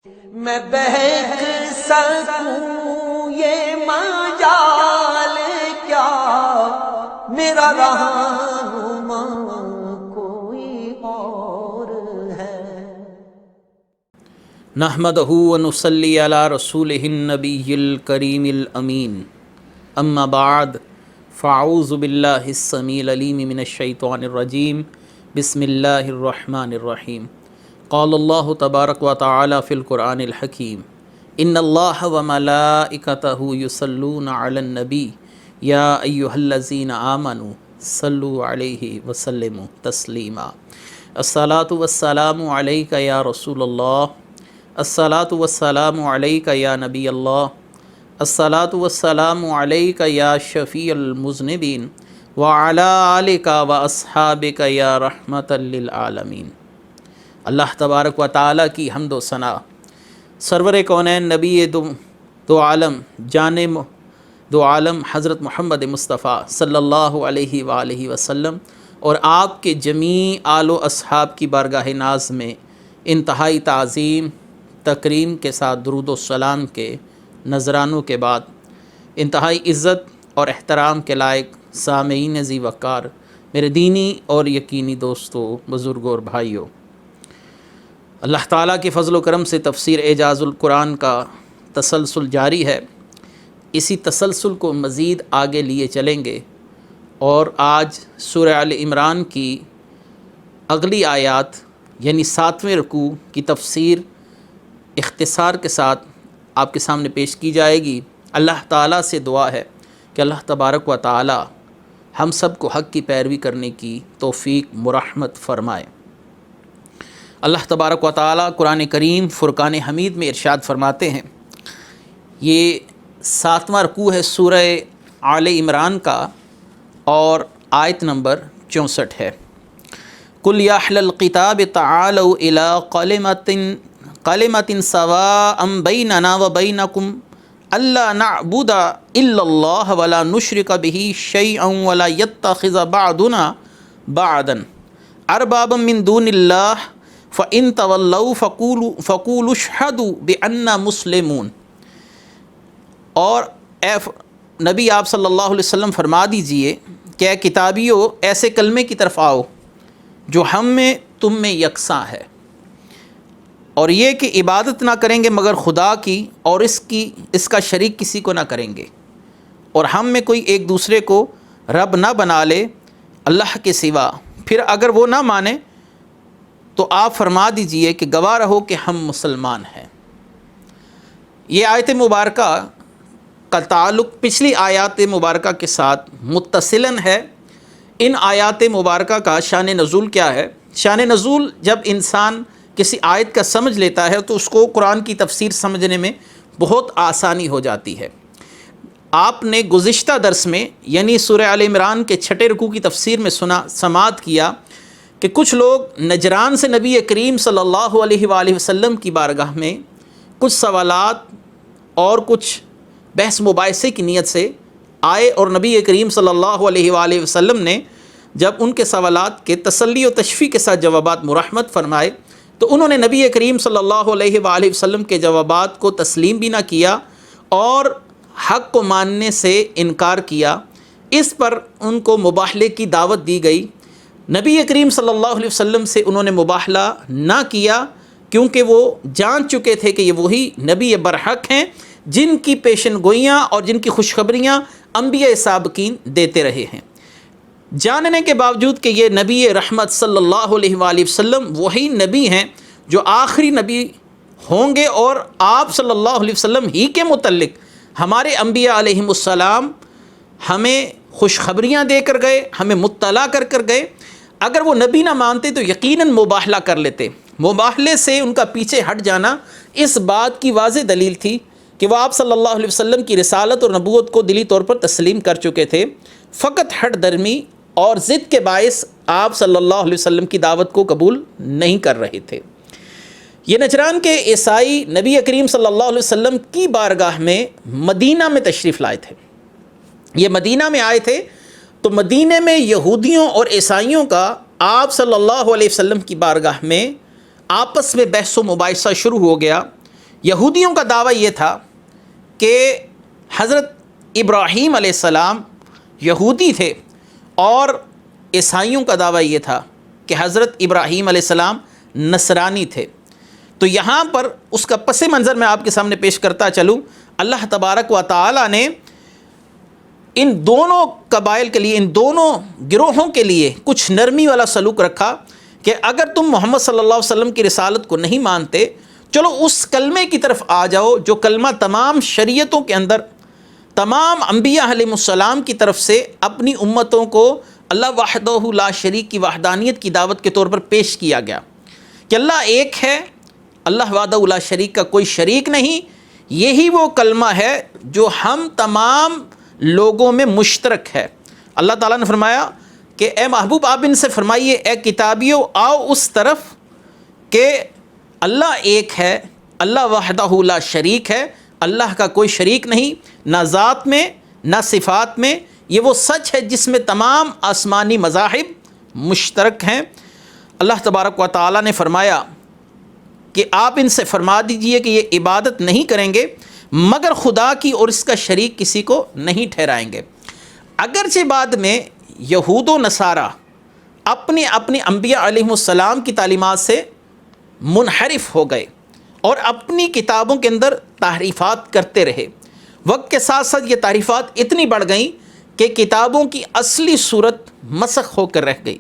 میں بہک سکوں یہ مجال کیا، میرا رہنما کوئی اور ہے۔ نحمدہ ونصلی علی رسولہ النبی الکریم الامین، اما بعد فاعوذ باللہ السمیع العلیم من الشیطان الرجیم، بسم اللہ الرحمن الرحیم۔ قال اللہ تبارک و تعالی فی القرآن الحکیم، ان اللہ وملائکتہ یصلون علی النبی یا ایہا الذین آمنوا صلوا علیہ وسلموا تسلیما۔ الصلاۃ والسلام علیک یا رسول اللہ، الصلاۃ والسلام علیک یا نبی اللہ، الصلاۃ والسلام علیک یا شفیع المذنبین وعلی آلک واصحابک یا رحمۃ للعالمین۔ اللہ تبارک و تعالیٰ کی حمد و ثنا سرور کونین نبی دو عالم دو عالم حضرت محمد مصطفیٰ صلی اللہ علیہ وآلہ وسلم اور آپ کے جمیع آل و اصحاب کی بارگاہ ناز میں انتہائی تعظیم تکریم کے ساتھ درود و سلام کے نذرانوں کے بعد انتہائی عزت اور احترام کے لائق سامعین ذی وقار میرے دینی اور یقینی دوستوں، بزرگوں اور بھائیوں، اللہ تعالیٰ کے فضل و کرم سے تفسیر اعجاز القرآن کا تسلسل جاری ہے۔ اسی تسلسل کو مزید آگے لیے چلیں گے اور آج سورہ آل عمران کی اگلی آیات یعنی 7ویں رکوع کی تفسیر اختصار کے ساتھ آپ کے سامنے پیش کی جائے گی۔ اللہ تعالیٰ سے دعا ہے کہ اللہ تبارک و تعالیٰ ہم سب کو حق کی پیروی کرنے کی توفیق مرحمت فرمائے۔ اللہ تبارک و تعالیٰ قرآن کریم فرقان حمید میں ارشاد فرماتے ہیں، یہ 7واں رکوع ہے سورہ آل عمران کا اور آیت نمبر 64 ہے۔ قُلْ يَا أَهْلَ الْكِتَابِ تَعَالَوْا إِلَىٰ قَلِمَةٍ سَوَاءٍ بَيْنَنَا وَبَيْنَكُمْ أَلَّا نَعْبُدَ إِلَّا اللَّهَ وَلَا نُشْرِكَ بِهِ شَيْئًا وَلَا يَتَّخِذَ بَعْضُنَا بَعْضًا أَرْبَابًا مِّن دُونِ اللَّهِ فَإِن تَوَلَّوْا فَقُولُوا اشْهَدُوا بِأَنَّا مُسْلِمُونَ۔ اور اے نبی آپ صلی اللہ علیہ وسلم فرما دیجئے کہ اے کتابیوں، ایسے کلمے کی طرف آؤ جو ہم میں تم میں یکساں ہے، اور یہ کہ عبادت نہ کریں گے مگر خدا کی، اور اس کا شریک کسی کو نہ کریں گے، اور ہم میں کوئی ایک دوسرے کو رب نہ بنا لے اللہ کے سوا۔ پھر اگر وہ نہ مانے تو آپ فرما دیجئے کہ گواہ رہو کہ ہم مسلمان ہیں۔ یہ آیت مبارکہ کا تعلق پچھلی آیات مبارکہ کے ساتھ متصلاً ہے۔ ان آیات مبارکہ کا شان نزول کیا ہے؟ شان نزول جب انسان کسی آیت کا سمجھ لیتا ہے تو اس کو قرآن کی تفسیر سمجھنے میں بہت آسانی ہو جاتی ہے۔ آپ نے گزشتہ درس میں یعنی سورہ آل عمران کے 6 رکوع کی تفسیر میں سماعت کیا کہ کچھ لوگ نجران سے نبی کریم صلی اللہ علیہ وآلہ وسلم کی بارگاہ میں کچھ سوالات اور کچھ بحث مباحثے کی نیت سے آئے، اور نبی کریم صلی اللہ علیہ وآلہ وسلم نے جب ان کے سوالات کے تسلی و تشفیع کے ساتھ جوابات مرحمت فرمائے تو انہوں نے نبی کریم صلی اللہ علیہ وآلہ وسلم کے جوابات کو تسلیم بھی نہ کیا اور حق کو ماننے سے انکار کیا۔ اس پر ان کو مباہلے کی دعوت دی گئی۔ نبی کریم صلی اللہ علیہ وسلم سے انہوں نے مباہلہ نہ کیا کیونکہ وہ جان چکے تھے کہ یہ وہی نبی برحق ہیں جن کی پیشن گوئیاں اور جن کی خوشخبریاں انبیاء سابقین دیتے رہے ہیں۔ جاننے کے باوجود کہ یہ نبی رحمت صلی اللہ علیہ وآلہ وسلم وہی نبی ہیں جو آخری نبی ہوں گے، اور آپ صلی اللہ علیہ وسلم ہی کے متعلق ہمارے انبیاء علیہم السلام ہمیں خوشخبریاں دے کر گئے، ہمیں مطلع کر گئے۔ اگر وہ نبی نہ مانتے تو یقیناً مباہلہ کر لیتے۔ مباہلے سے ان کا پیچھے ہٹ جانا اس بات کی واضح دلیل تھی کہ وہ آپ صلی اللہ علیہ وسلم کی رسالت اور نبوت کو دلی طور پر تسلیم کر چکے تھے، فقط ہٹ درمی اور ضد کے باعث آپ صلی اللہ علیہ وسلم کی دعوت کو قبول نہیں کر رہے تھے۔ یہ نجران کے عیسائی نبی کریم صلی اللہ علیہ وسلم کی بارگاہ میں مدینہ میں تشریف لائے تھے۔ یہ مدینہ میں آئے تھے تو مدینہ میں یہودیوں اور عیسائیوں کا آپ صلی اللہ علیہ وسلم کی بارگاہ میں آپس میں بحث و مباحثہ شروع ہو گیا یہودیوں کا دعویٰ یہ تھا کہ حضرت ابراہیم علیہ السلام یہودی تھے، اور عیسائیوں کا دعویٰ یہ تھا کہ حضرت ابراہیم علیہ السلام نصرانی تھے۔ تو یہاں پر اس کا پس منظر میں آپ کے سامنے پیش کرتا چلوں۔ اللہ تبارک و تعالی نے ان دونوں قبائل کے لیے، ان دونوں گروہوں کے لیے کچھ نرمی والا سلوک رکھا کہ اگر تم محمد صلی اللہ علیہ وسلم کی رسالت کو نہیں مانتے، چلو اس کلمے کی طرف آ جاؤ جو کلمہ تمام شریعتوں کے اندر تمام انبیاء علیہ السلام کی طرف سے اپنی امتوں کو اللہ وحدہ لا شریک کی وحدانیت کی دعوت کے طور پر پیش کیا گیا کہ اللہ ایک ہے، اللہ وحدہ لا شریک کا کوئی شریک نہیں۔ یہی وہ کلمہ ہے جو ہم تمام لوگوں میں مشترک ہے۔ اللہ تعالیٰ نے فرمایا کہ اے محبوب آپ ان سے فرمائیے، اے کتابیوں آؤ اس طرف کہ اللہ ایک ہے، اللہ وحدہ لا شریک ہے، اللہ کا کوئی شریک نہیں، نہ ذات میں نہ صفات میں۔ یہ وہ سچ ہے جس میں تمام آسمانی مذاہب مشترک ہیں۔ اللہ تبارک و تعالیٰ نے فرمایا کہ آپ ان سے فرما دیجئے کہ یہ عبادت نہیں کریں گے مگر خدا کی، اور اس کا شریک کسی کو نہیں ٹھہرائیں گے۔ اگرچہ بعد میں یہود و نصارہ اپنے انبیاء علیہ السلام کی تعلیمات سے منحرف ہو گئے اور اپنی کتابوں کے اندر تحریفات کرتے رہے، وقت کے ساتھ ساتھ یہ تحریفات اتنی بڑھ گئیں کہ کتابوں کی اصلی صورت مسخ ہو کر رہ گئی،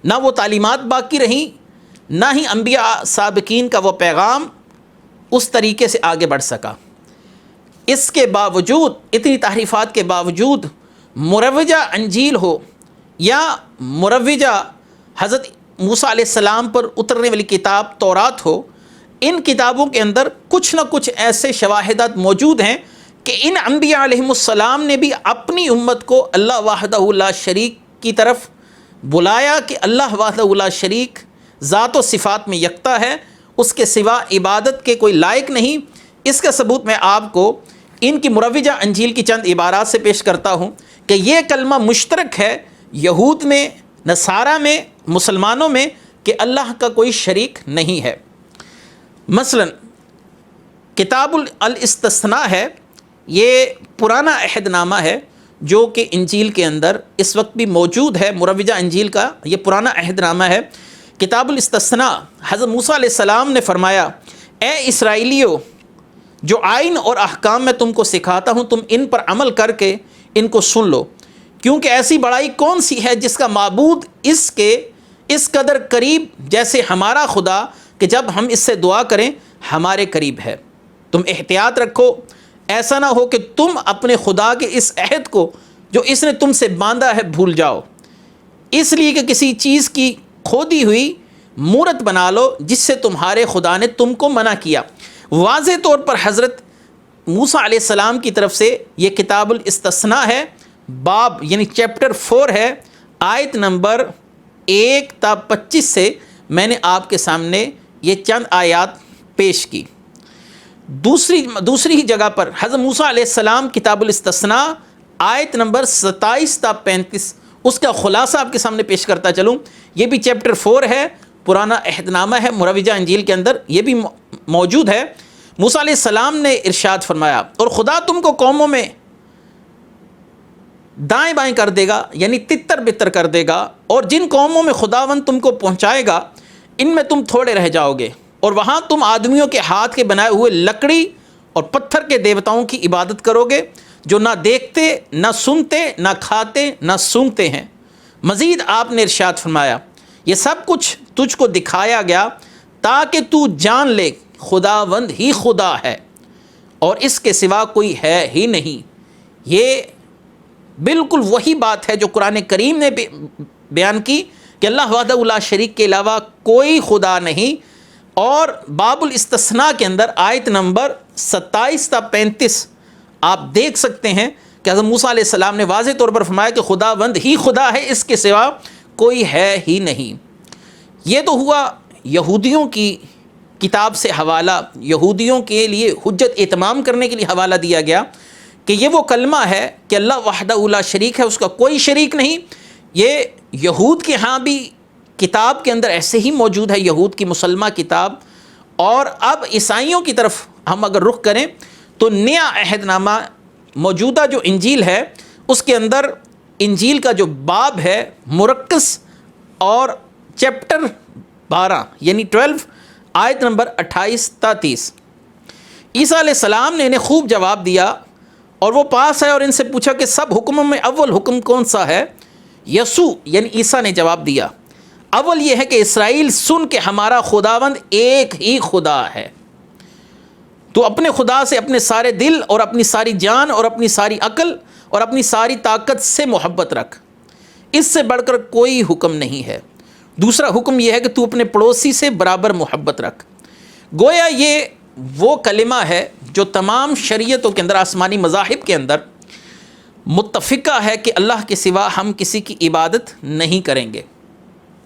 نہ وہ تعلیمات باقی رہیں، نہ ہی انبیاء سابقین کا وہ پیغام اس طریقے سے آگے بڑھ سکا۔ اس کے باوجود، اتنی تحریفات کے باوجود، مروجہ انجیل ہو یا مروجہ حضرت موسیٰ علیہ السلام پر اترنے والی کتاب تورات ہو، ان کتابوں کے اندر کچھ نہ کچھ ایسے شواہدات موجود ہیں کہ ان انبیاء علیہ السلام نے بھی اپنی امت کو اللہ وحدہ لا شریک کی طرف بلایا کہ اللہ وحدہ لا شریک ذات و صفات میں یکتا ہے، اس کے سوا عبادت کے کوئی لائق نہیں۔ اس کا ثبوت میں آپ کو ان کی مروجہ انجیل کی چند عبارات سے پیش کرتا ہوں کہ یہ کلمہ مشترک ہے یہود میں، نصارہ میں، مسلمانوں میں کہ اللہ کا کوئی شریک نہیں ہے۔ مثلا کتاب الاستثناء ہے، یہ پرانا عہد نامہ ہے جو کہ انجیل کے اندر اس وقت بھی موجود ہے، مروجہ انجیل کا یہ پرانا عہد نامہ ہے۔ کتاب الاستثناء، حضرت موسیٰ علیہ السلام نے فرمایا اے اسرائیلیو، جو آئین اور احکام میں تم کو سکھاتا ہوں تم ان پر عمل کر کے ان کو سن لو، کیونکہ ایسی بڑائی کون سی ہے جس کا معبود اس کے اس قدر قریب جیسے ہمارا خدا کہ جب ہم اس سے دعا کریں ہمارے قریب ہے۔ تم احتیاط رکھو، ایسا نہ ہو کہ تم اپنے خدا کے اس عہد کو جو اس نے تم سے باندھا ہے بھول جاؤ، اس لیے کہ کسی چیز کی کھودی ہوئی مورت بنا لو جس سے تمہارے خدا نے تم کو منع کیا۔ واضح طور پر حضرت موسیٰ علیہ السلام کی طرف سے یہ کتاب الاستثناء ہے، باب یعنی چیپٹر 4 ہے، آیت نمبر 1 تا 25 سے میں نے آپ کے سامنے یہ چند آیات پیش کی۔ دوسری ہی جگہ پر حضرت موسیٰ علیہ السلام کتاب الاستثناء آیت نمبر 27 تا 35، اس کا خلاصہ آپ کے سامنے پیش کرتا چلوں۔ یہ بھی چیپٹر 4 ہے، پرانا عہد نامہ ہے، مروجہ انجیل کے اندر یہ بھی موجود ہے۔ موسیٰ علیہ السلام نے ارشاد فرمایا اور خدا تم کو قوموں میں دائیں بائیں کر دے گا، یعنی تتر بتر کر دے گا، اور جن قوموں میں خداوند تم کو پہنچائے گا ان میں تم تھوڑے رہ جاؤ گے، اور وہاں تم آدمیوں کے ہاتھ کے بنائے ہوئے لکڑی اور پتھر کے دیوتاؤں کی عبادت کرو گے جو نہ دیکھتے نہ سنتے نہ کھاتے نہ سونگتے ہیں۔ مزید آپ نے ارشاد فرمایا یہ سب کچھ تجھ کو دکھایا گیا تاکہ تو جان لے خداوند ہی خدا ہے اور اس کے سوا کوئی ہے ہی نہیں۔ یہ بالکل وہی بات ہے جو قرآن کریم نے بیان کی کہ اللہ وحدہ لا شریک کے علاوہ کوئی خدا نہیں۔ اور باب الاستثناء کے اندر آیت نمبر 27 تا 35 آپ دیکھ سکتے ہیں کہ حضرت موسیٰ علیہ السلام نے واضح طور پر فرمایا کہ خداوند ہی خدا ہے، اس کے سوا کوئی ہے ہی نہیں۔ یہ تو ہوا یہودیوں کی کتاب سے حوالہ، یہودیوں کے لیے حجت اتمام کرنے کے لیے حوالہ دیا گیا کہ یہ وہ کلمہ ہے کہ اللہ وحدہ لا شریک ہے، اس کا کوئی شریک نہیں۔ یہ یہود کے ہاں بھی کتاب کے اندر ایسے ہی موجود ہے، یہود کی مسلمہ کتاب، اور اب عیسائیوں کی طرف ہم اگر رخ کریں تو نیا عہد نامہ موجودہ جو انجیل ہے اس کے اندر انجیل کا جو باب ہے مرکز اور چیپٹر 12 یعنی 12 آیت نمبر 28 تا 30. عیسیٰ علیہ السلام نے انہیں خوب جواب دیا اور وہ پاس ہے اور ان سے پوچھا کہ سب حکموں میں اول حکم کون سا ہے؟ یسوع یعنی عیسیٰ نے جواب دیا اول یہ ہے کہ اسرائیل سن کہ ہمارا خداوند ایک ہی خدا ہے. تو اپنے خدا سے اپنے سارے دل اور اپنی ساری جان اور اپنی ساری عقل اور اپنی ساری طاقت سے محبت رکھ. اس سے بڑھ کر کوئی حکم نہیں ہے. دوسرا حکم یہ ہے کہ تو اپنے پڑوسی سے برابر محبت رکھ. گویا یہ وہ کلمہ ہے جو تمام شریعتوں کے اندر آسمانی مذاہب کے اندر متفقہ ہے کہ اللہ کے سوا ہم کسی کی عبادت نہیں کریں گے،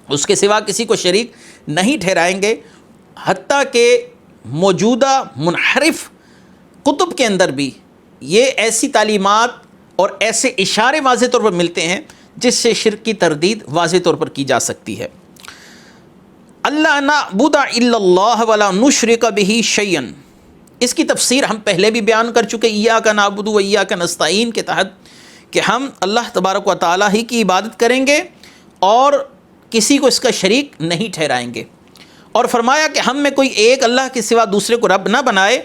اس کے سوا کسی کو شریک نہیں ٹھہرائیں گے. حتیٰ کہ موجودہ منحرف کتب کے اندر بھی یہ ایسی تعلیمات اور ایسے اشارے واضح طور پر ملتے ہیں جس سے شرک کی تردید واضح طور پر کی جا سکتی ہے. اللہ نعبد الا اللہ ولا نشرک بہ شیئا، اس کی تفسیر ہم پہلے بھی بیان کر چکے ایاک نعبد و ایاک نستعین کے تحت کہ ہم اللہ تبارک و تعالیٰ ہی کی عبادت کریں گے اور کسی کو اس کا شریک نہیں ٹھہرائیں گے. اور فرمایا کہ ہم میں کوئی ایک اللہ کے سوا دوسرے کو رب نہ بنائے.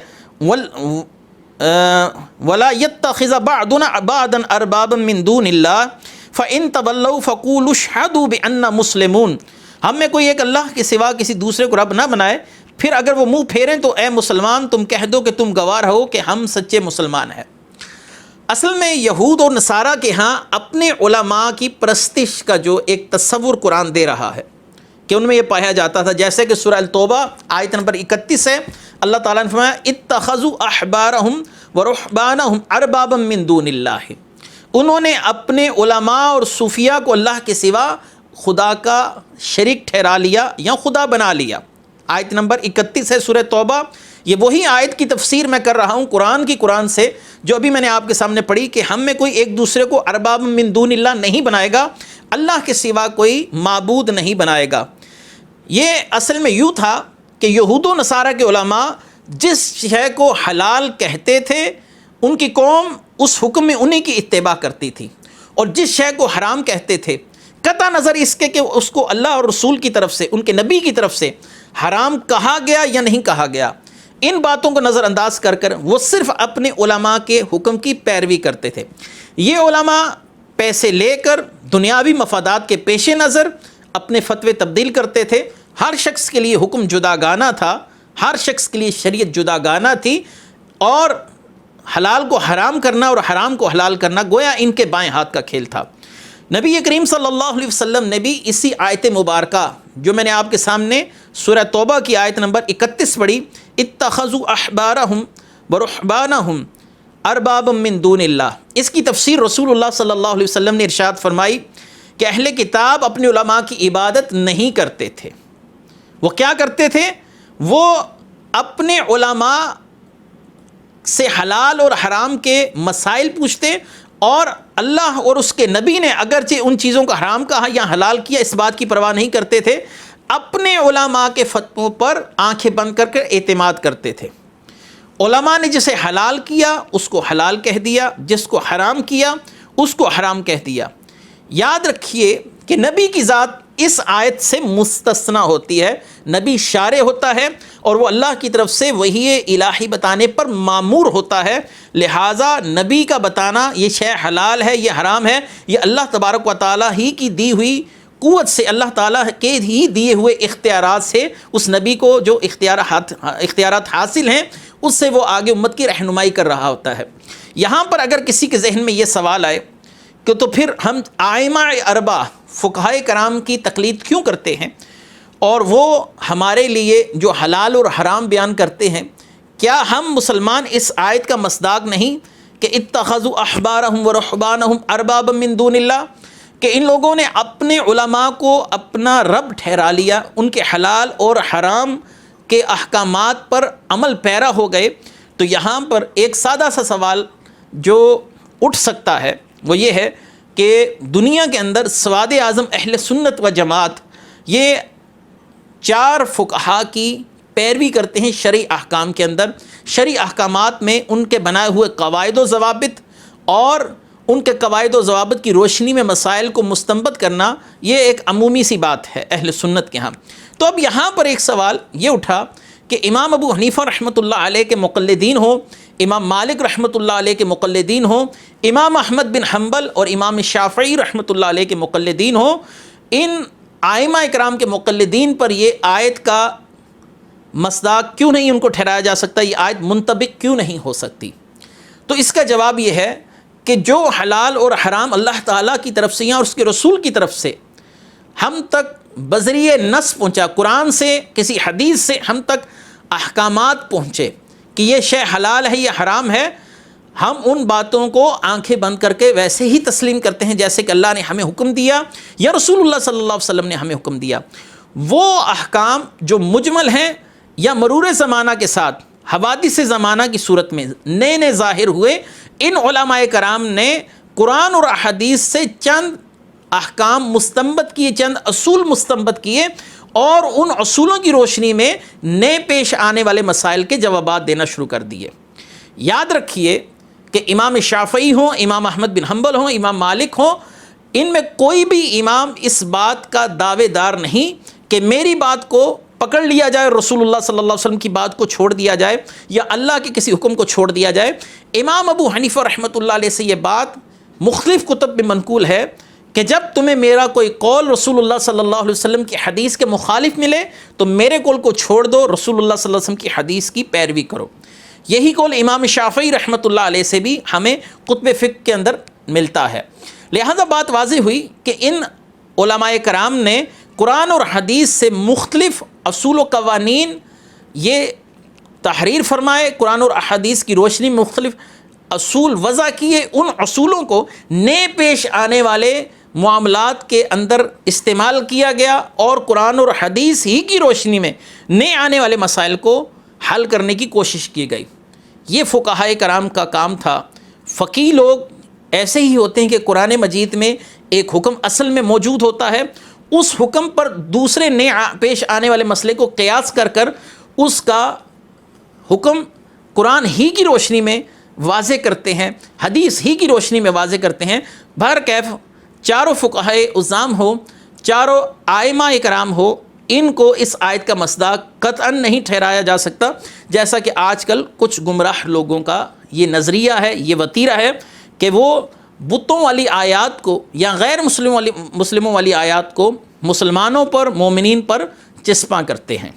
ولا يتخذ بعضنا بعضا اربابا من دون اللہ فان تولوا فقولوا اشهدوا بأننا مسلمون. ہم میں کوئی ایک اللہ کے سوا کسی دوسرے کو رب نہ بنائے، پھر اگر وہ منہ پھیریں تو اے مسلمان تم کہہ دو کہ تم گواہ رہو کہ ہم سچے مسلمان ہیں. اصل میں یہود اور نصارہ کے ہاں اپنے علماء کی پرستش کا جو ایک تصور قرآن دے رہا ہے کہ ان میں یہ پایا جاتا تھا، جیسے کہ سورہ التوبہ آیت نمبر 31 ہے. اللہ تعالیٰ نے فرمایا اتخذوا احبارہم ورہبانہم اربابا من دون اللہ. انہوں نے اپنے علماء اور صوفیاء کو اللہ کے سوا خدا کا شریک ٹھہرا لیا یا خدا بنا لیا. آیت نمبر 31 ہے سورہ توبہ. یہ وہی آیت کی تفسیر میں کر رہا ہوں قرآن سے جو ابھی میں نے آپ کے سامنے پڑھی کہ ہم میں کوئی ایک دوسرے کو ارباب من دون اللہ نہیں بنائے گا، اللہ کے سوا کوئی معبود نہیں بنائے گا. یہ اصل میں یوں تھا کہ یہود و نصارہ کے علماء جس شے کو حلال کہتے تھے ان کی قوم اس حکم میں انہی کی اتباع کرتی تھی، اور جس شے کو حرام کہتے تھے قطع نظر اس کے کہ اس کو اللہ اور رسول کی طرف سے ان کے نبی کی طرف سے حرام کہا گیا یا نہیں کہا گیا، ان باتوں کو نظر انداز کر کر وہ صرف اپنے علماء کے حکم کی پیروی کرتے تھے. یہ علماء پیسے لے کر دنیاوی مفادات کے پیش نظر اپنے فتوے تبدیل کرتے تھے. ہر شخص کے لیے حکم جدا گانا تھا، ہر شخص کے لیے شریعت جدا گانا تھی، اور حلال کو حرام کرنا اور حرام کو حلال کرنا گویا ان کے بائیں ہاتھ کا کھیل تھا. نبی کریم صلی اللہ علیہ وسلم نے بھی اسی آیت مبارکہ جو میں نے آپ کے سامنے سورہ توبہ کی آیت نمبر 31 پڑھی، اتخذوا احبارہم ورہبانہم اربابا من دون اللہ، اس کی تفسیر رسول اللہ صلی اللہ علیہ وسلم نے ارشاد فرمائی کہ اہل کتاب اپنے علماء کی عبادت نہیں کرتے تھے. وہ کیا کرتے تھے؟ وہ اپنے علماء سے حلال اور حرام کے مسائل پوچھتے، اور اللہ اور اس کے نبی نے اگرچہ ان چیزوں کا حرام کہا یا حلال کیا اس بات کی پرواہ نہیں کرتے تھے، اپنے علماء کے فتووں پر آنکھیں بند کر کے اعتماد کرتے تھے. علماء نے جسے حلال کیا اس کو حلال کہہ دیا، جس کو حرام کیا اس کو حرام کہہ دیا. یاد رکھیے کہ نبی کی ذات اس آیت سے مستثنا ہوتی ہے. نبی شارع ہوتا ہے اور وہ اللہ کی طرف سے وحی الہی بتانے پر مامور ہوتا ہے، لہٰذا نبی کا بتانا یہ شے حلال ہے یہ حرام ہے یہ اللہ تبارک و تعالیٰ ہی کی دی ہوئی قوت سے، اللہ تعالیٰ کے ہی دیے ہوئے اختیارات سے اس نبی کو جو اختیارات حاصل ہیں اس سے وہ آگے امت کی رہنمائی کر رہا ہوتا ہے. یہاں پر اگر کسی کے ذہن میں یہ سوال آئے کہ تو پھر ہم ائمہ اربع فقہائے کرام کی تقلید کیوں کرتے ہیں، اور وہ ہمارے لیے جو حلال اور حرام بیان کرتے ہیں، کیا ہم مسلمان اس آیت کا مصداق نہیں کہ اتخذوا احبارہم ورہبانہم اربابا من دون اللہ، کہ ان لوگوں نے اپنے علماء کو اپنا رب ٹھہرا لیا، ان کے حلال اور حرام کے احکامات پر عمل پیرا ہو گئے. تو یہاں پر ایک سادہ سا سوال جو اٹھ سکتا ہے وہ یہ ہے کہ دنیا کے اندر سواد اعظم اہل سنت و جماعت یہ 4 فقہا کی پیروی کرتے ہیں شرعی احکام کے اندر، شرعی احکامات میں ان کے بنائے ہوئے قواعد و ضوابط اور ان کے قواعد و ضوابط کی روشنی میں مسائل کو مستنبط کرنا، یہ ایک عمومی سی بات ہے اہل سنت کے ہاں۔ تو اب یہاں پر ایک سوال یہ اٹھا کہ امام ابو حنیفہ رحمۃ اللہ علیہ کے مقلدین ہوں، امام مالک رحمۃ اللہ علیہ کے مقلدین ہوں، امام احمد بن حنبل اور امام شافعی رحمۃ اللہ علیہ کے مقلدین ہوں، ان ائمہ اکرام کے مقلدین پر یہ آیت کا مصداق کیوں نہیں ان کو ٹھہرایا جا سکتا، یہ آیت منطبق کیوں نہیں ہو سکتی؟ تو اس کا جواب یہ ہے کہ جو حلال اور حرام اللہ تعالیٰ کی طرف سے یا اس کے رسول کی طرف سے ہم تک بذریعہ نص پہنچا، قرآن سے کسی حدیث سے ہم تک احکامات پہنچے کہ یہ شے حلال ہے یا حرام ہے، ہم ان باتوں کو آنکھیں بند کر کے ویسے ہی تسلیم کرتے ہیں جیسے کہ اللہ نے ہمیں حکم دیا یا رسول اللہ صلی اللہ علیہ وسلم نے ہمیں حکم دیا۔ وہ احکام جو مجمل ہیں یا مرور زمانہ کے ساتھ حوادث زمانہ کی صورت میں نئے نئے ظاہر ہوئے، ان علماء کرام نے قرآن اور احادیث سے چند احکام مستنبط کیے، چند اصول مستنبط کیے اور ان اصولوں کی روشنی میں نئے پیش آنے والے مسائل کے جوابات دینا شروع کر دیے۔ یاد رکھیے کہ امام شافعی ہوں، امام احمد بن حنبل ہوں، امام مالک ہوں، ان میں کوئی بھی امام اس بات کا دعوے دار نہیں کہ میری بات کو پکڑ لیا جائے، رسول اللہ صلی اللہ علیہ وسلم کی بات کو چھوڑ دیا جائے یا اللہ کے کسی حکم کو چھوڑ دیا جائے۔ امام ابو حنیفہ رحمۃ اللہ علیہ سے یہ بات مختلف کتب میں منقول ہے کہ جب تمہیں میرا کوئی قول رسول اللہ صلی اللہ علیہ وسلم کی حدیث کے مخالف ملے تو میرے قول کو چھوڑ دو، رسول اللہ صلی اللہ علیہ وسلم کی حدیث کی پیروی کرو۔ یہی قول امام شافعی رحمۃ اللہ علیہ سے بھی ہمیں کتب فقہ کے اندر ملتا ہے۔ لہذا بات واضح ہوئی کہ ان علماء کرام نے قرآن اور حدیث سے مختلف اصول و قوانین یہ تحریر فرمائے، قرآن اور احادیث کی روشنی میں مختلف اصول وضع کیے، ان اصولوں کو نئے پیش آنے والے معاملات کے اندر استعمال کیا گیا اور قرآن اور حدیث ہی کی روشنی میں نئے آنے والے مسائل کو حل کرنے کی کوشش کی گئی۔ یہ فقہائے کرام کا کام تھا۔ فقیہ لوگ ایسے ہی ہوتے ہیں کہ قرآن مجید میں ایک حکم اصل میں موجود ہوتا ہے، اس حکم پر دوسرے نئے پیش آنے والے مسئلے کو قیاس کر کر اس کا حکم قرآن ہی کی روشنی میں واضح کرتے ہیں، حدیث ہی کی روشنی میں واضح کرتے ہیں۔ بہرکیف چاروں فقہائے عظام ہو، چاروں ائمہ کرام ہو، ان کو اس آیت کا مصداق قطعاً نہیں ٹھہرایا جا سکتا، جیسا کہ آج کل کچھ گمراہ لوگوں کا یہ نظریہ ہے، یہ وتیرہ ہے کہ وہ بتوں والی آیات کو یا غیر مسلموں والی آیات کو مسلمانوں پر، مومنین پر چسپاں کرتے ہیں۔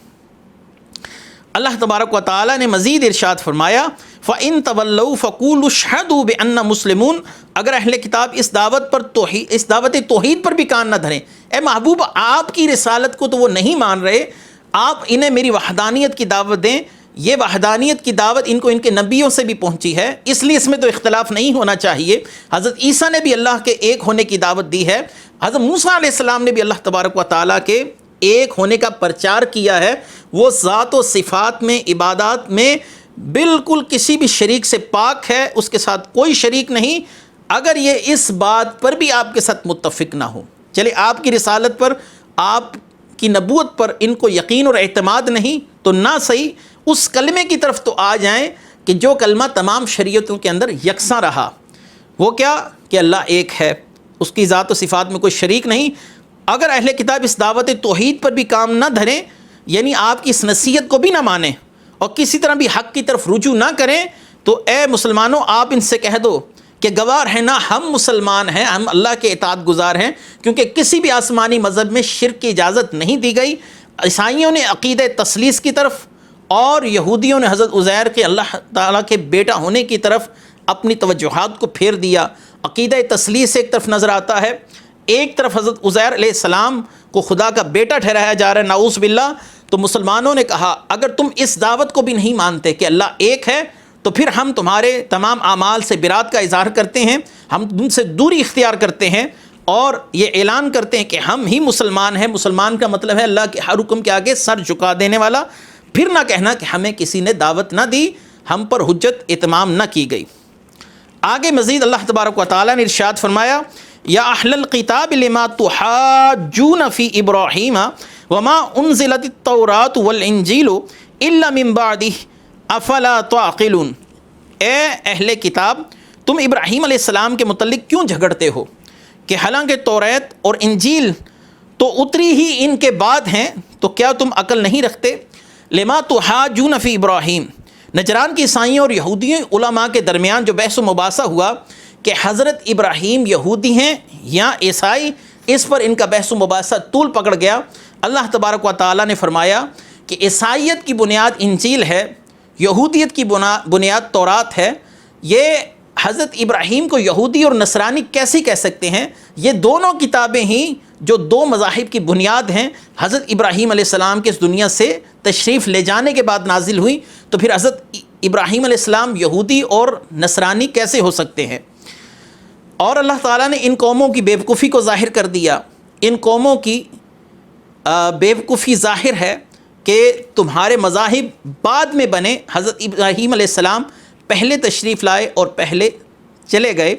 اللہ تبارک و تعالیٰ نے مزید ارشاد فرمایا فَإِن تَوَلَّوْا فَقُولُوا اشْهَدُوا بِأَنَّ مُسْلِمُونَ، اگر اہل کتاب اس دعوت توحید پر بھی کان نہ دھریں، اے محبوب آپ کی رسالت کو تو وہ نہیں مان رہے، آپ انہیں میری وحدانیت کی دعوت دیں۔ یہ وحدانیت کی دعوت ان کو ان کے نبیوں سے بھی پہنچی ہے، اس لیے اس میں تو اختلاف نہیں ہونا چاہیے۔ حضرت عیسیٰ نے بھی اللہ کے ایک ہونے کی دعوت دی ہے، حضرت موسیٰ علیہ السلام نے بھی اللہ تبارک و تعالیٰ کے ایک ہونے کا پرچار کیا ہے، وہ ذات و صفات میں، عبادات میں بالکل کسی بھی شریک سے پاک ہے، اس کے ساتھ کوئی شریک نہیں۔ اگر یہ اس بات پر بھی آپ کے ساتھ متفق نہ ہو، چلے آپ کی رسالت پر، آپ کی نبوت پر ان کو یقین اور اعتماد نہیں تو نہ صحیح، اس کلمے کی طرف تو آ جائیں کہ جو کلمہ تمام شریعتوں کے اندر یکساں رہا، وہ کیا کہ اللہ ایک ہے، اس کی ذات و صفات میں کوئی شریک نہیں۔ اگر اہل کتاب اس دعوت توحید پر بھی کام نہ دھریں، یعنی آپ کی اس نصیحت کو بھی نہ مانیں اور کسی طرح بھی حق کی طرف رجوع نہ کریں، تو اے مسلمانوں آپ ان سے کہہ دو کہ گوار ہیں نا ہم مسلمان ہیں، ہم اللہ کے اطاعت گزار ہیں، کیونکہ کسی بھی آسمانی مذہب میں شرک کی اجازت نہیں دی گئی۔ عیسائیوں نے عقیدہ تثلیث کی طرف اور یہودیوں نے حضرت عزیر کے اللہ تعالیٰ کے بیٹا ہونے کی طرف اپنی توجہات کو پھیر دیا۔ عقیدہ تثلیث ایک طرف نظر آتا ہے، ایک طرف حضرت عزیر علیہ السلام کو خدا کا بیٹا ٹھہرایا جا رہا ہے، نعوذ باللہ۔ تو مسلمانوں نے کہا اگر تم اس دعوت کو بھی نہیں مانتے کہ اللہ ایک ہے، تو پھر ہم تمہارے تمام اعمال سے برات کا اظہار کرتے ہیں، ہم تم سے دوری اختیار کرتے ہیں اور یہ اعلان کرتے ہیں کہ ہم ہی مسلمان ہیں۔ مسلمان کا مطلب ہے اللہ کے ہر حکم کے آگے سر جھکا دینے والا۔ پھر نہ کہنا کہ ہمیں کسی نے دعوت نہ دی، ہم پر حجت اتمام نہ کی گئی۔ آگے مزید اللہ تبارک و تعالیٰ نے ارشاد فرمایا یا اہل الکتاب لما تحاجون فی ابراہیم وما انزلت التوراۃ والانجیل الا من بعدہ افلا تعقلون، اے اہل کتاب تم ابراہیم علیہ السلام کے متعلق کیوں جھگڑتے ہو کہ حالانکہ توریت اور انجیل تو اتری ہی ان کے بعد ہیں، تو کیا تم عقل نہیں رکھتے؟ لما تحاجون فی ابراہیم، نجران کے عیسائیوں اور یہودیوں علماء کے درمیان جو بحث و مباحثہ ہوا کہ حضرت ابراہیم یہودی ہیں یا عیسائی، اس پر ان کا بحث و مباحثہ طول پکڑ گیا۔ اللہ تبارک و تعالیٰ نے فرمایا کہ عیسائیت کی بنیاد انجیل ہے، یہودیت کی بنیاد تورات ہے، یہ حضرت ابراہیم کو یہودی اور نصرانی کیسے کہہ سکتے ہیں؟ یہ دونوں کتابیں ہی جو دو مذاہب کی بنیاد ہیں، حضرت ابراہیم علیہ السلام کے اس دنیا سے تشریف لے جانے کے بعد نازل ہوئی، تو پھر حضرت ابراہیم علیہ السلام یہودی اور نصرانی کیسے ہو سکتے ہیں؟ اور اللہ تعالیٰ نے ان قوموں کی بیوقوفی کو ظاہر کر دیا۔ ان قوموں کی بیوقوفی ظاہر ہے کہ تمہارے مذاہب بعد میں بنے، حضرت ابراہیم علیہ السلام پہلے تشریف لائے اور پہلے چلے گئے۔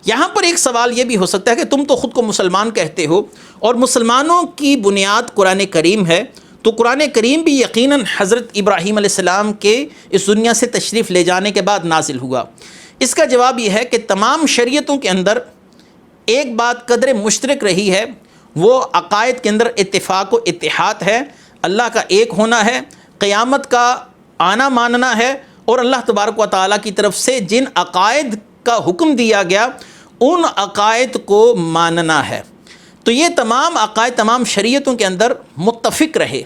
یہاں پر ایک سوال یہ بھی ہو سکتا ہے کہ تم تو خود کو مسلمان کہتے ہو اور مسلمانوں کی بنیاد قرآن کریم ہے، تو قرآن کریم بھی یقیناً حضرت ابراہیم علیہ السلام کے اس دنیا سے تشریف لے جانے کے بعد نازل ہوا۔ اس کا جواب یہ ہے کہ تمام شریعتوں کے اندر ایک بات قدر مشترک رہی ہے، وہ عقائد کے اندر اتفاق و اتحاد ہے، اللہ کا ایک ہونا ہے، قیامت کا آنا ماننا ہے، اور اللہ تبارک و تعالیٰ کی طرف سے جن عقائد کا حکم دیا گیا ان عقائد کو ماننا ہے۔ تو یہ تمام عقائد تمام شریعتوں کے اندر متفق رہے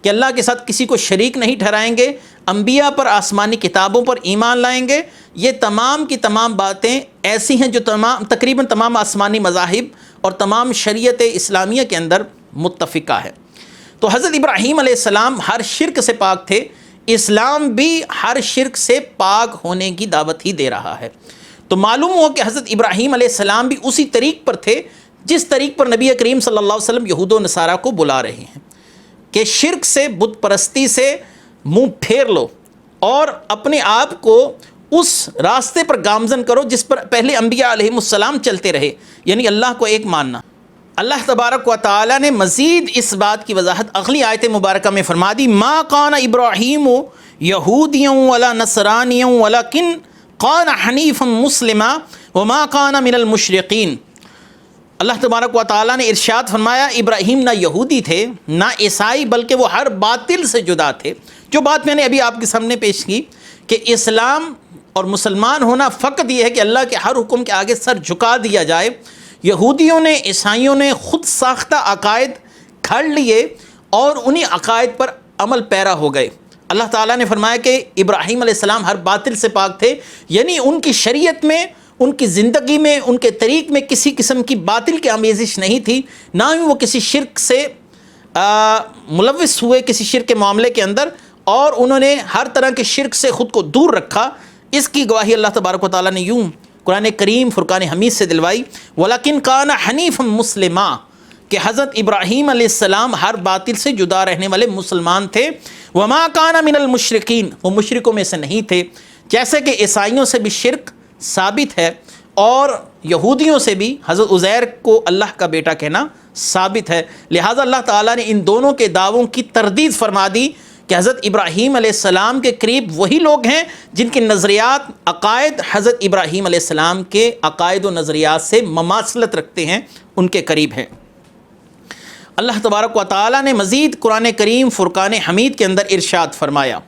کہ اللہ کے ساتھ کسی کو شریک نہیں ٹھہرائیں گے، انبیاء پر آسمانی کتابوں پر ایمان لائیں گے۔ یہ تمام کی تمام باتیں ایسی ہیں جو تقریباً تمام آسمانی مذاہب اور تمام شریعت اسلامیہ کے اندر متفقہ ہے۔ تو حضرت ابراہیم علیہ السلام ہر شرک سے پاک تھے، اسلام بھی ہر شرک سے پاک ہونے کی دعوت ہی دے رہا ہے۔ تو معلوم ہوا کہ حضرت ابراہیم علیہ السلام بھی اسی طریق پر تھے جس طریق پر نبی کریم صلی اللہ علیہ وسلم یہود و نصارہ کو بلا رہے ہیں کہ شرک سے، بت پرستی سے منہ پھیر لو اور اپنے آپ کو اس راستے پر گامزن کرو جس پر پہلے انبیاء علیہ السلام چلتے رہے، یعنی اللہ کو ایک ماننا۔ اللہ تبارک و تعالیٰ نے مزید اس بات کی وضاحت اگلی آیت مبارکہ میں فرما دی، ما کان ابراہیم یہودیاں ولا نصرانیاں ولکن کان حنیفا مسلما وما کان من المشرقین۔ اللہ تبارک و تعالیٰ نے ارشاد فرمایا ابراہیم نہ یہودی تھے نہ عیسائی، بلکہ وہ ہر باطل سے جدا تھے۔ جو بات میں نے ابھی آپ کے سامنے پیش کی کہ اسلام اور مسلمان ہونا فقط یہ ہے کہ اللہ کے ہر حکم کے آگے سر جھکا دیا جائے۔ یہودیوں نے، عیسائیوں نے خود ساختہ عقائد گھڑ لیے اور انہی عقائد پر عمل پیرا ہو گئے۔ اللہ تعالیٰ نے فرمایا کہ ابراہیم علیہ السلام ہر باطل سے پاک تھے، یعنی ان کی شریعت میں، ان کی زندگی میں، ان کے طریق میں کسی قسم کی باطل کی آمیزش نہیں تھی، نہ ہی وہ کسی شرک سے ملوث ہوئے کسی شرک کے معاملے کے اندر، اور انہوں نے ہر طرح کے شرک سے خود کو دور رکھا۔ اس کی گواہی اللہ تبارک و تعالیٰ نے یوں قرآن کریم فرقان حمید سے دلوائی، وَلَكِنْ كَانَ حَنِيفًا مُسْلِمًا، کہ حضرت ابراہیم علیہ السلام ہر باطل سے جدا رہنے والے مسلمان تھے۔ وَمَا كَانَ مِنَ الْمُشْرِكِينَ، وہ مشرکوں میں سے نہیں تھے، جیسے کہ عیسائیوں سے بھی شرک ثابت ہے اور یہودیوں سے بھی حضرت عزیر کو اللہ کا بیٹا کہنا ثابت ہے۔ لہٰذا اللہ تعالیٰ نے ان دونوں کے دعووں کی تردید فرما دی کہ حضرت ابراہیم علیہ السلام کے قریب وہی لوگ ہیں جن کے نظریات، عقائد حضرت ابراہیم علیہ السلام کے عقائد و نظریات سے مماثلت رکھتے ہیں، ان کے قریب ہیں۔ اللہ تبارک و تعالیٰ نے مزید قرآن کریم فرقان حمید کے اندر ارشاد فرمایا،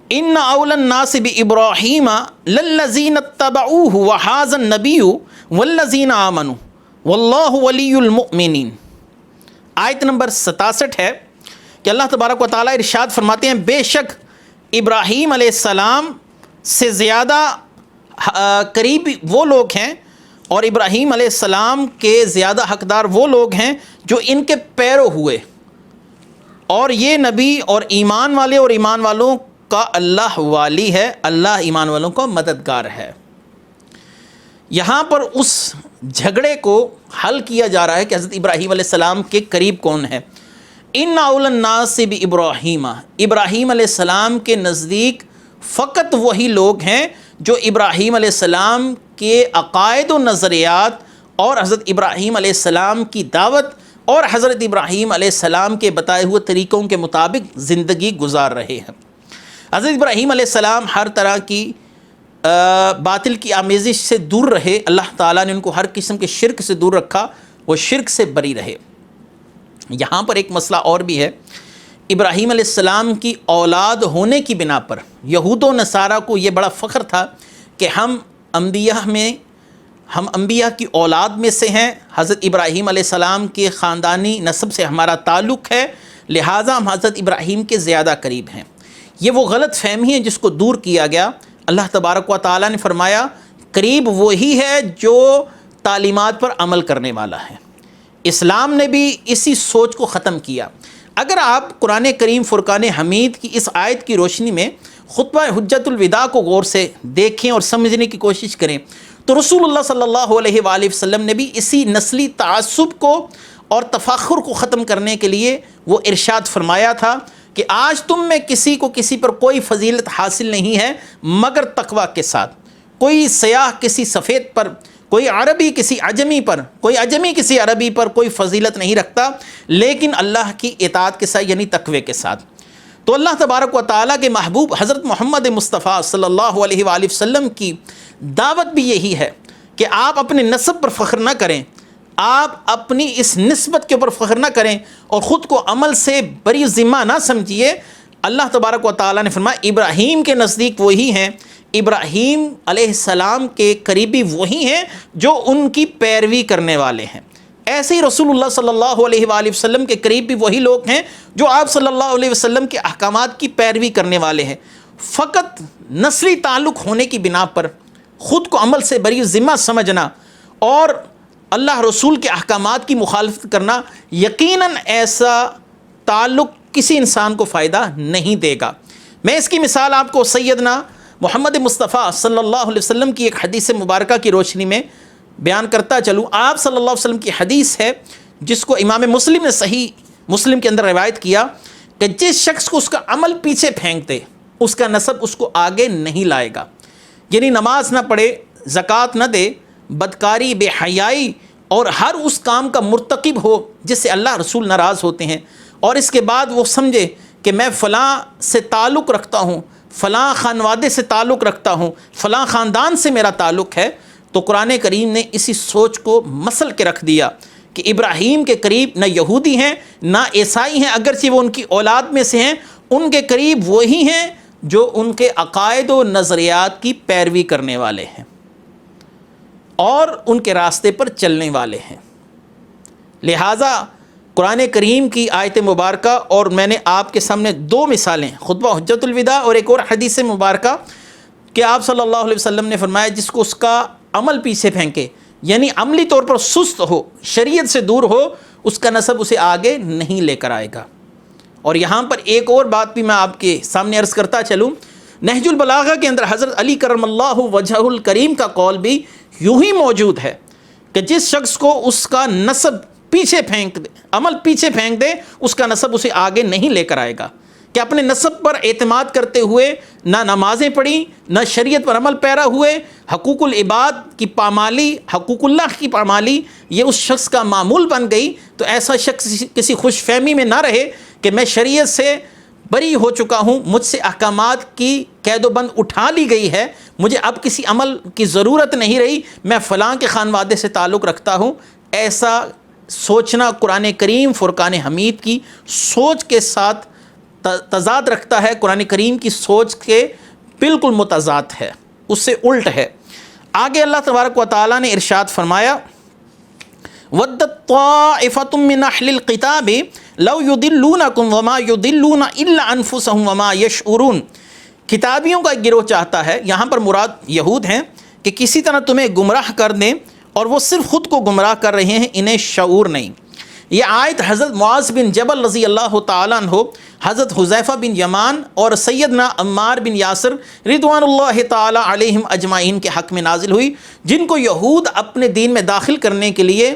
ان اول الناس بابراہیم للذین اتبعوہ وہذا النبی والذین آمنوا واللہ ولی المؤمنین۔ آیت نمبر 67 ہے کہ اللہ تبارک و تعالیٰ ارشاد فرماتے ہیں، بے شک ابراہیم علیہ السلام سے زیادہ قریبی وہ لوگ ہیں اور ابراہیم علیہ السلام کے زیادہ حقدار وہ لوگ ہیں جو ان کے پیرو ہوئے، اور یہ نبی اور ایمان والے اور ایمان والوں کا اللہ والی ہے، اللہ ایمان والوں کا مددگار ہے۔ یہاں پر اس جھگڑے کو حل کیا جا رہا ہے کہ حضرت ابراہیم علیہ السلام کے قریب کون ہے۔ ان اول الناس بابراہیم، ابراہیم علیہ السلام کے نزدیک فقط وہی لوگ ہیں جو ابراہیم علیہ السلام کے عقائد و نظریات اور حضرت ابراہیم علیہ السلام کی دعوت اور حضرت ابراہیم علیہ السلام کے بتائے ہوئے طریقوں کے مطابق زندگی گزار رہے ہیں۔ حضرت ابراہیم علیہ السلام ہر طرح کی باطل کی آمیزش سے دور رہے، اللہ تعالیٰ نے ان کو ہر قسم کے شرک سے دور رکھا، وہ شرک سے بری رہے۔ یہاں پر ایک مسئلہ اور بھی ہے، ابراہیم علیہ السلام کی اولاد ہونے کی بنا پر یہود و نصارہ کو یہ بڑا فخر تھا کہ ہم انبیاء کی اولاد میں سے ہیں، حضرت ابراہیم علیہ السلام کے خاندانی نسب سے ہمارا تعلق ہے، لہٰذا ہم حضرت ابراہیم کے زیادہ قریب ہیں۔ یہ وہ غلط فہمی ہے جس کو دور کیا گیا۔ اللہ تبارک و تعالیٰ نے فرمایا قریب وہی ہے جو تعلیمات پر عمل کرنے والا ہے۔ اسلام نے بھی اسی سوچ کو ختم کیا۔ اگر آپ قرآن کریم فرقان حمید کی اس آیت کی روشنی میں خطبہ حجت الوداع کو غور سے دیکھیں اور سمجھنے کی کوشش کریں تو رسول اللہ صلی اللہ علیہ وآلہ وسلم نے بھی اسی نسلی تعصب کو اور تفاخر کو ختم کرنے کے لیے وہ ارشاد فرمایا تھا کہ آج تم میں کسی کو کسی پر کوئی فضیلت حاصل نہیں ہے مگر تقویٰ کے ساتھ۔ کوئی سیاہ کسی سفید پر، کوئی عربی کسی عجمی پر، کوئی عجمی کسی عربی پر کوئی فضیلت نہیں رکھتا، لیکن اللہ کی اطاعت کے ساتھ یعنی تقوی کے ساتھ۔ تو اللہ تبارک و تعالیٰ کے محبوب حضرت محمد مصطفیٰ صلی اللہ علیہ وآلہ وسلم کی دعوت بھی یہی ہے کہ آپ اپنے نسب پر فخر نہ کریں، آپ اپنی اس نسبت کے اوپر فخر نہ کریں اور خود کو عمل سے بری ذمہ نہ سمجھیے۔ اللہ تبارک و تعالیٰ نے فرمایا ابراہیم کے نزدیک وہی ہیں، ابراہیم علیہ السلام کے قریبی وہی ہیں جو ان کی پیروی کرنے والے ہیں۔ ایسے ہی رسول اللہ صلی اللہ علیہ وآلہ وسلم کے قریب بھی وہی لوگ ہیں جو آپ صلی اللہ علیہ وسلم کے احکامات کی پیروی کرنے والے ہیں۔ فقط نسلی تعلق ہونے کی بنا پر خود کو عمل سے بری ذمہ سمجھنا اور اللہ رسول کے احکامات کی مخالفت کرنا، یقیناً ایسا تعلق کسی انسان کو فائدہ نہیں دے گا۔ میں اس کی مثال آپ کو سیدنا محمد مصطفیٰ صلی اللہ علیہ وسلم کی ایک حدیث مبارکہ کی روشنی میں بیان کرتا چلوں۔ آپ صلی اللہ علیہ وسلم کی حدیث ہے جس کو امام مسلم نے صحیح مسلم کے اندر روایت کیا کہ جس شخص کو اس کا عمل پیچھے پھینک دے اس کا نسب اس کو آگے نہیں لائے گا، یعنی نماز نہ پڑھے، زکوٰۃ نہ دے، بدکاری، بے حیائی اور ہر اس کام کا مرتکب ہو جس سے اللہ رسول ناراض ہوتے ہیں، اور اس کے بعد وہ سمجھے کہ میں فلاں سے تعلق رکھتا ہوں، فلاں خانوادے سے تعلق رکھتا ہوں، فلاں خاندان سے میرا تعلق ہے، تو قرآن کریم نے اسی سوچ کو مسل کے رکھ دیا کہ ابراہیم کے قریب نہ یہودی ہیں نہ عیسائی ہیں، اگرچہ وہ ان کی اولاد میں سے ہیں، ان کے قریب وہی ہیں جو ان کے عقائد و نظریات کی پیروی کرنے والے ہیں اور ان کے راستے پر چلنے والے ہیں۔ لہٰذا قرآن کریم کی آیت مبارکہ، اور میں نے آپ کے سامنے دو مثالیں، خطبہ حجت الوداع اور ایک اور حدیث مبارکہ، کہ آپ صلی اللہ علیہ وسلم نے فرمایا جس کو اس کا عمل پیچھے پھینکے، یعنی عملی طور پر سست ہو، شریعت سے دور ہو، اس کا نسب اسے آگے نہیں لے کر آئے گا۔ اور یہاں پر ایک اور بات بھی میں آپ کے سامنے عرض کرتا چلوں، نہج البلاغہ کے اندر حضرت علی کرم اللہ وجہہ الکریم کا قول بھی یوں ہی موجود ہے کہ جس شخص کو اس کا نسب پیچھے پھینک دے، عمل پیچھے پھینک دے، اس کا نسب اسے آگے نہیں لے کر آئے گا، کہ اپنے نسب پر اعتماد کرتے ہوئے نہ نمازیں پڑھی، نہ شریعت پر عمل پیرا ہوئے، حقوق العباد کی پامالی، حقوق اللہ کی پامالی یہ اس شخص کا معمول بن گئی، تو ایسا شخص کسی خوش فہمی میں نہ رہے کہ میں شریعت سے بری ہو چکا ہوں، مجھ سے احکامات کی قید و بند اٹھا لی گئی ہے، مجھے اب کسی عمل کی ضرورت نہیں رہی، میں فلاں کے خانوادے سے تعلق رکھتا ہوں۔ ایسا سوچنا قرآن کریم فرقان حمید کی سوچ کے ساتھ تضاد رکھتا ہے، قرآن کریم کی سوچ کے بالکل متضاد ہے، اس سے الٹ ہے۔ آگے اللہ تبارک و تعالیٰ نے ارشاد فرمایا وَدَّتْ طَائِفَةٌ مِّنْ أَهْلِ الْكِتَابِ لَوْ يُضِلُّونَكُمْ وَمَا يُضِلُّونَ إِلَّا أَنفُسَهُمْ وَمَا يَشْعُرُونَ۔ کتابیوں کا گروہ چاہتا ہے، یہاں پر مراد یہود ہیں، کہ کسی طرح تمہیں گمراہ کر دیں، اور وہ صرف خود کو گمراہ کر رہے ہیں، انہیں شعور نہیں۔ یہ آیت حضرت معاذ بن جبل رضی اللہ تعالیٰ عنہ، حضرت حذیفہ بن یمان اور سیدنا عمار بن یاسر رضوان اللہ تعالیٰ علیہم اجمعین کے حق میں نازل ہوئی، جن کو یہود اپنے دین میں داخل کرنے کے لیے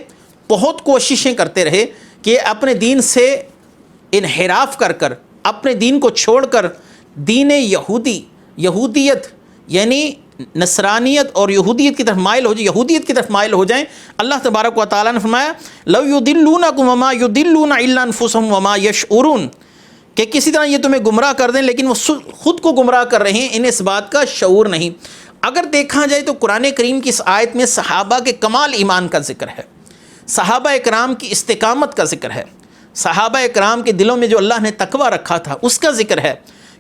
بہت کوششیں کرتے رہے کہ اپنے دین سے انحراف کر اپنے دین کو چھوڑ کر دین یہودیت یعنی نصرانیت اور یہودیت کی طرف مائل ہو جائیں، یہودیت کی طرف مائل ہو جائیں، اللہ تبارک و تعالیٰ نے فرمایا لو یضلونکم وما یضلون الا انفسهم وما یشعرون، کہ کسی طرح یہ تمہیں گمراہ کر دیں لیکن وہ خود کو گمراہ کر رہے ہیں، انہیں اس بات کا شعور نہیں۔ اگر دیکھا جائے تو قرآن کریم کی اس آیت میں صحابہ کے کمال ایمان کا ذکر ہے، صحابہ اکرام کی استقامت کا ذکر ہے، صحابہ اکرام کے دلوں میں جو اللہ نے تقوی رکھا تھا اس کا ذکر ہے،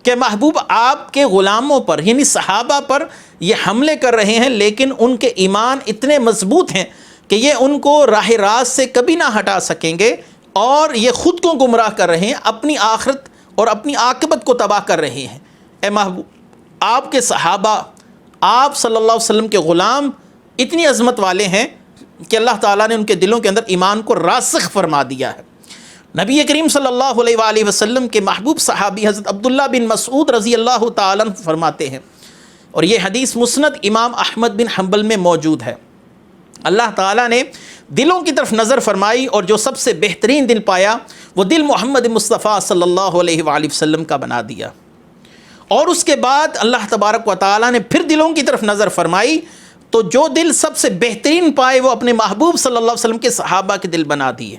کہ محبوب آپ کے غلاموں پر یعنی صحابہ پر یہ حملے کر رہے ہیں لیکن ان کے ایمان اتنے مضبوط ہیں کہ یہ ان کو راہ راست سے کبھی نہ ہٹا سکیں گے، اور یہ خود کو گمراہ کر رہے ہیں، اپنی آخرت اور اپنی عاقبت کو تباہ کر رہے ہیں۔ اے محبوب آپ کے صحابہ، آپ صلی اللہ علیہ وسلم کے غلام اتنی عظمت والے ہیں کہ اللہ تعالیٰ نے ان کے دلوں کے اندر ایمان کو راسخ فرما دیا ہے۔ نبی کریم صلی اللہ علیہ وآلہ وسلم کے محبوب صحابی حضرت عبداللہ بن مسعود رضی اللہ تعالیٰ عنہ فرماتے ہیں، اور یہ حدیث مسند امام احمد بن حنبل میں موجود ہے، اللہ تعالیٰ نے دلوں کی طرف نظر فرمائی اور جو سب سے بہترین دل پایا وہ دل محمد مصطفیٰ صلی اللہ علیہ وآلہ وسلم کا بنا دیا، اور اس کے بعد اللہ تبارک و تعالیٰ نے پھر دلوں کی طرف نظر فرمائی تو جو دل سب سے بہترین پائے وہ اپنے محبوب صلی اللہ علیہ وسلم کے صحابہ کے دل بنا دیے،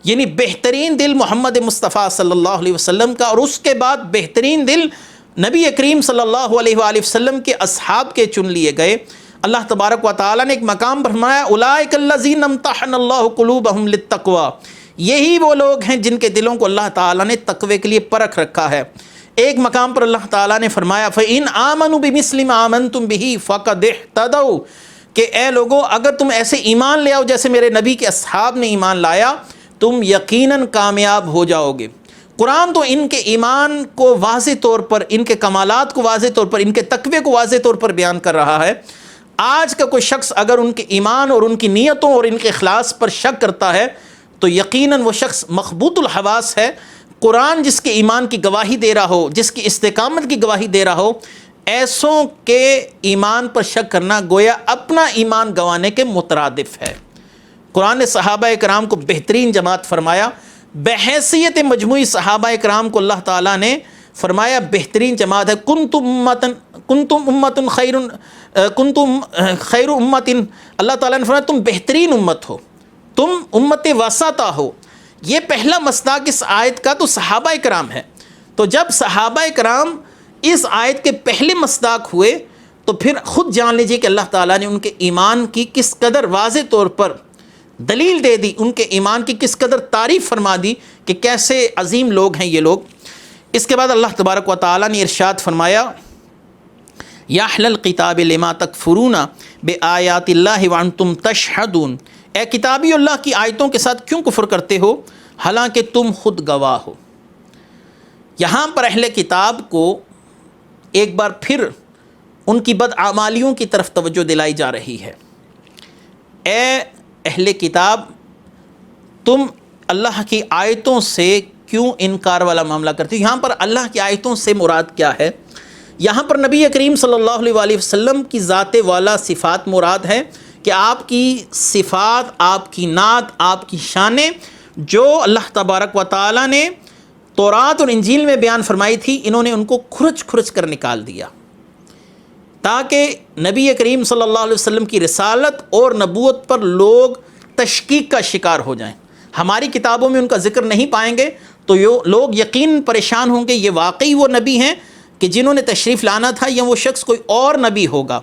یعنی بہترین دل محمد مصطفیٰ صلی اللہ علیہ وسلم کا، اور اس کے بعد بہترین دل نبی کریم صلی اللہ علیہ وآلہ وسلم کے اصحاب کے چن لیے گئے۔ اللہ تبارک و تعالیٰ نے ایک مقام پر فرمایا اولئک الذین امتحن اللہ قلوبہم للتقوی، یہی وہ لوگ ہیں جن کے دلوں کو اللہ تعالیٰ نے تقوی کے لیے پرکھ رکھا ہے۔ ایک مقام پر اللہ تعالیٰ نے فرمایا فَإِنْ آمَنُوا بِمِثْلِ مَا آمَنْتُمْ بِهِ فَقَدِ اهْتَدَوْا، کہ اے لوگو اگر تم ایسے ایمان لے آؤ جیسے میرے نبی کے اصحاب نے ایمان لایا تم یقیناً کامیاب ہو جاؤ گے۔ قرآن تو ان کے ایمان کو واضح طور پر، ان کے کمالات کو واضح طور پر، ان کے تقوی کو واضح طور پر بیان کر رہا ہے۔ آج کا کوئی شخص اگر ان کے ایمان اور ان کی نیتوں اور ان کے اخلاص پر شک کرتا ہے تو یقیناً وہ شخص مخبوط الحواس ہے۔ قرآن جس کے ایمان کی گواہی دے رہا ہو، جس کی استقامت کی گواہی دے رہا ہو، ایسوں کے ایمان پر شک کرنا گویا اپنا ایمان گنوانے کے مترادف ہے۔ قرآن نے صحابہ کرام کو بہترین جماعت فرمایا، بحیثیت مجموعی صحابہ کرام کو اللہ تعالیٰ نے فرمایا بہترین جماعت ہے۔ کنتم خیر امت، اللہ تعالیٰ نے فرمایا تم بہترین امت ہو، تم امت وسطیٰ ہو۔ یہ پہلا مصداق اس آیت کا تو صحابہ کرام ہے، تو جب صحابہ کرام اس آیت کے پہلے مصداق ہوئے تو پھر خود جان لیجئے کہ اللہ تعالیٰ نے ان کے ایمان کی کس قدر واضح طور پر دلیل دے دی، ان کے ایمان کی کس قدر تعریف فرما دی کہ کیسے عظیم لوگ ہیں یہ لوگ۔ اس کے بعد اللہ تبارک و تعالیٰ نے ارشاد فرمایا یا اہل الکتاب لما تکفرون بآیات اللہ وانتم تشہدون، اے کتابی اللہ کی آیتوں کے ساتھ کیوں کفر کرتے ہو حالانکہ تم خود گواہ ہو۔ یہاں پر اہل کتاب کو ایک بار پھر ان کی بدعمالیوں کی طرف توجہ دلائی جا رہی ہے۔ اے اہل کتاب تم اللہ کی آیتوں سے کیوں انکار والا معاملہ کرتے ہو۔ یہاں پر اللہ کی آیتوں سے مراد کیا ہے؟ یہاں پر نبی کریم صلی اللہ علیہ وآلہ وسلم کی ذات والا صفات مراد ہے کہ آپ کی صفات، آپ کی نعت، آپ کی شانیں جو اللہ تبارک و تعالیٰ نے تورات اور انجیل میں بیان فرمائی تھی، انہوں نے ان کو کھرچ کھرچ کر نکال دیا تاکہ نبی کریم صلی اللہ علیہ وسلم کی رسالت اور نبوت پر لوگ تشکیک کا شکار ہو جائیں۔ ہماری کتابوں میں ان کا ذکر نہیں پائیں گے تو لوگ یقین پریشان ہوں گے، یہ واقعی وہ نبی ہیں کہ جنہوں نے تشریف لانا تھا یا وہ شخص کوئی اور نبی ہوگا۔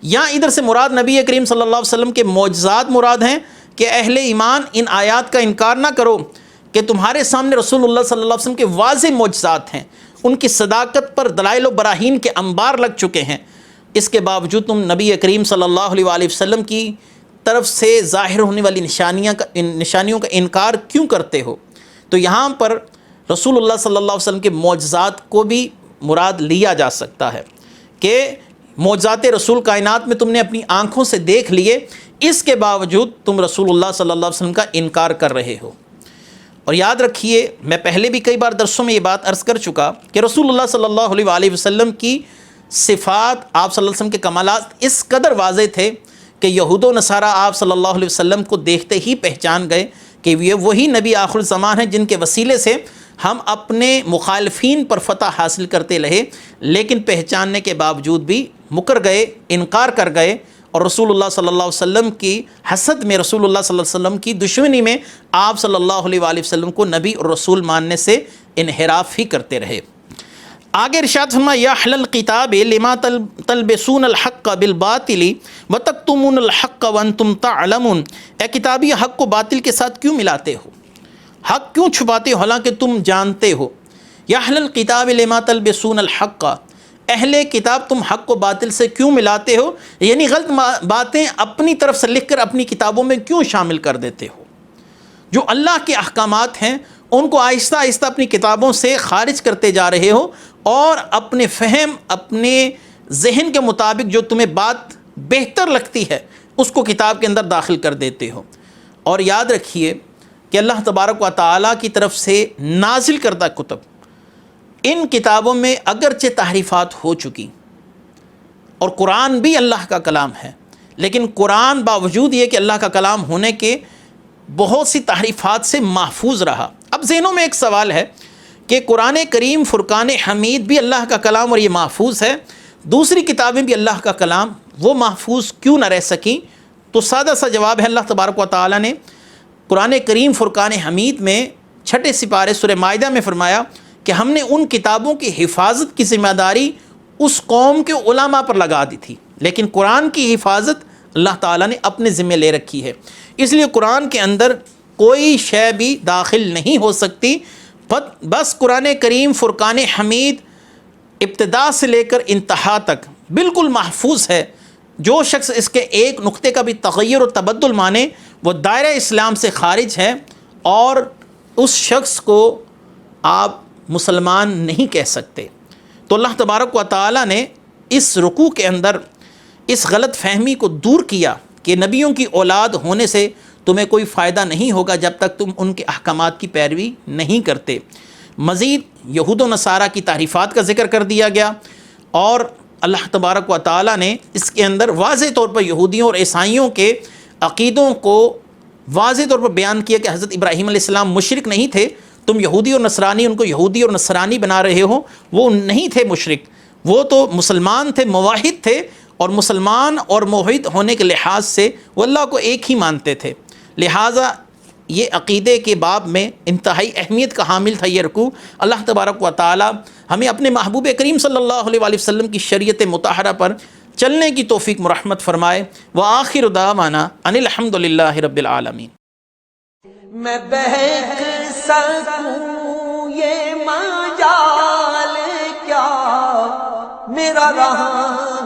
یا ادھر سے مراد نبی کریم صلی اللہ علیہ وسلم کے معجزات مراد ہیں کہ اہل ایمان ان آیات کا انکار نہ کرو کہ تمہارے سامنے رسول اللہ صلی اللہ علیہ وسلم کے واضح معجزات ہیں، ان کی صداقت پر دلائل و براہین کے انبار لگ چکے ہیں، اس کے باوجود تم نبی کریم صلی اللہ علیہ وآلہ وسلم کی طرف سے ظاہر ہونے والی نشانیوں کا انکار کیوں کرتے ہو؟ تو یہاں پر رسول اللہ صلی اللہ علیہ وسلم کے معجزات کو بھی مراد لیا جا سکتا ہے کہ معجزات رسول کائنات میں تم نے اپنی آنکھوں سے دیکھ لیے، اس کے باوجود تم رسول اللہ صلی اللہ علیہ وسلم کا انکار کر رہے ہو۔ اور یاد رکھیے، میں پہلے بھی کئی بار درسوں میں یہ بات عرض کر چکا کہ رسول اللہ صلی اللہ علیہ وآلہ وسلم کی صفات، آپ صلی اللہ علیہ وسلم کے کمالات اس قدر واضح تھے کہ یہود و نصارہ آپ صلی اللہ علیہ وسلم کو دیکھتے ہی پہچان گئے کہ یہ وہی نبی آخر الزمان ہیں جن کے وسیلے سے ہم اپنے مخالفین پر فتح حاصل کرتے رہے، لیکن پہچاننے کے باوجود بھی مکر گئے، انکار کر گئے، اور رسول اللہ صلی اللہ علیہ وسلم کی حسد میں، رسول اللہ صلی اللہ علیہ وسلم کی دشمنی میں آپ صلی اللہ علیہ وآلہ وسلم کو نبی اور رسول ماننے سے انحراف ہی کرتے رہے۔ آگے ارشاد فرمایا یا اہل الکتاب لما تلبسون الحق بالباطل وتکتمون الحق وانتم تعلمون، اے کتابی حق کو باطل کے ساتھ کیوں ملاتے ہو، حق کیوں چھپاتے ہو حالانکہ تم جانتے ہو۔ یا اہل الکتاب لما تلبسون الحق، اہل کتاب تم حق کو باطل سے کیوں ملاتے ہو، یعنی غلط باتیں اپنی طرف سے لکھ کر اپنی کتابوں میں کیوں شامل کر دیتے ہو۔ جو اللہ کے احکامات ہیں ان کو آہستہ آہستہ اپنی کتابوں سے خارج کرتے جا رہے ہو، اور اپنے فہم، اپنے ذہن کے مطابق جو تمہیں بات بہتر لگتی ہے اس کو کتاب کے اندر داخل کر دیتے ہو۔ اور یاد رکھیے کہ اللہ تبارک و تعالیٰ کی طرف سے نازل کردہ کتب، ان کتابوں میں اگرچہ تحریفات ہو چکی، اور قرآن بھی اللہ کا کلام ہے، لیکن قرآن باوجود یہ کہ اللہ کا کلام ہونے کے بہت سی تحریفات سے محفوظ رہا۔ اب ذہنوں میں ایک سوال ہے کہ قرآن کریم فرقان حمید بھی اللہ کا کلام اور یہ محفوظ ہے، دوسری کتابیں بھی اللہ کا کلام، وہ محفوظ کیوں نہ رہ سکیں؟ تو سادہ سا جواب ہے، اللہ تبارک و تعالیٰ نے قرآن کریم فرقان حمید میں 6 سپارے سورہ مائدہ میں فرمایا کہ ہم نے ان کتابوں کی حفاظت کی ذمہ داری اس قوم کے علماء پر لگا دی تھی، لیکن قرآن کی حفاظت اللہ تعالیٰ نے اپنے ذمہ لے رکھی ہے۔ اس لیے قرآن کے اندر کوئی شے بھی داخل نہیں ہو سکتی، بس قرآن کریم فرقان حمید ابتدا سے لے کر انتہا تک بالکل محفوظ ہے۔ جو شخص اس کے ایک نقطے کا بھی تغیر و تبدل مانے وہ دائرہ اسلام سے خارج ہے، اور اس شخص کو آپ مسلمان نہیں کہہ سکتے۔ تو اللہ تبارک و تعالیٰ نے اس رکوع کے اندر اس غلط فہمی کو دور کیا کہ نبیوں کی اولاد ہونے سے تمہیں کوئی فائدہ نہیں ہوگا جب تک تم ان کے احکامات کی پیروی نہیں کرتے۔ مزید یہود و نصارہ کی تحریفات کا ذکر کر دیا گیا، اور اللہ تبارک و تعالیٰ نے اس کے اندر واضح طور پر یہودیوں اور عیسائیوں کے عقیدوں کو واضح طور پر بیان کیا کہ حضرت ابراہیم علیہ السلام مشرک نہیں تھے، تم یہودی اور نصرانی ان کو یہودی اور نصرانی بنا رہے ہو، وہ نہیں تھے مشرک، وہ تو مسلمان تھے، موحد تھے، اور مسلمان اور موحد ہونے کے لحاظ سے وہ اللہ کو ایک ہی مانتے تھے۔ لہٰذا یہ عقیدے کے باب میں انتہائی اہمیت کا حامل تھا یہ رکوع۔ اللہ تبارک و تعالی ہمیں اپنے محبوب کریم صلی اللہ علیہ وآلہ وسلم کی شریعت مطہرہ پر چلنے کی توفیق مرحمت فرمائے۔ وآخر دعوانا ان الحمد للہ رب العالمین۔ میں بہک سکوں یہ مجال کیا میرا رہا